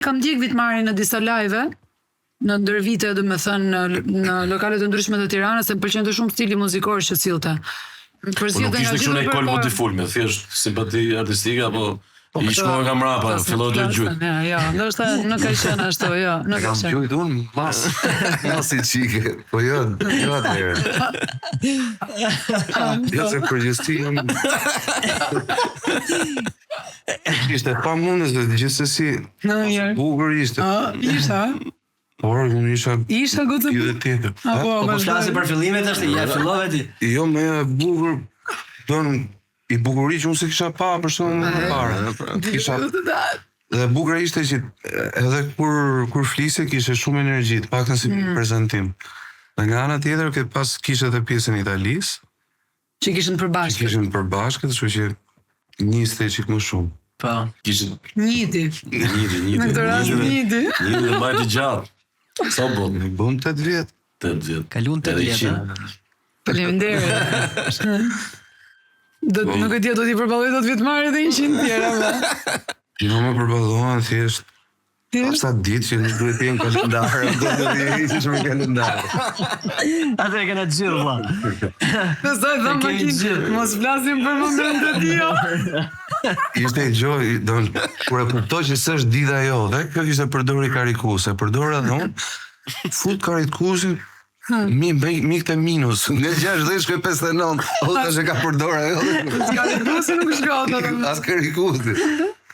Kam ndjek Vitmarin në disa live, në ndër vite, domethënë në lokale të ndryshme të Tiranës, se më pëlqente shumë stili muzikor që sillte. Po nuk ishte kështu në ekol votifulme, thjesht simpati artistike apo i shkova nga mrapa, filloi të gjujt. Jo, ndoshta nuk ka qenë ashtu, jo, nuk ka Kam qenë. gjujt unë mas i qike, po jo atëherë. Jo se përgjithësi jam... Ishte pa mundës dhe gjithsesi, bukur ishte. Isha? Por, unë Isha gotëm? Dhe tjetër. Po flasim për fillimet është, ja fillove ti. Jo, me bukur, i bukuri që unë se kisha pa për shumë më parë. Dhe bukur ishte që edhe kur flise kishe shumë energji, paktën si prezantim. Dhe nga ana tjetër, këtë pas kishe edhe pjesën italis. Që kishin përbashkët, kështu që niste qik më shumë. Po. Kishin Njëti. Në këtë rast njëti. Njëti dhe majtë gjallë. Sa bon? Në bon 8 vjetë. 8 vjetë. Kalun 8 vjetë. Faleminderit. Nuk e tja do t'i përballoj do t'Vitmarit dhe 100 tjera. Jo më përballohen thjesht. Asta ditë që nuk duhet të jenë kalendar, do të ishte shumë kalendar. Atë e kena gjyrë, vlla. Pastaj tham makinë, mos flasim për momentet tio. Ishte gjoj, kur e kuptoj që s'është dita jote, kjo kishte përdori karikuse, përdora dhe unë, fut karikusin, mik të minus, nga 60 shkoj 59, o të që ka përdora jote. Karikusi nuk shkot. As karikusi.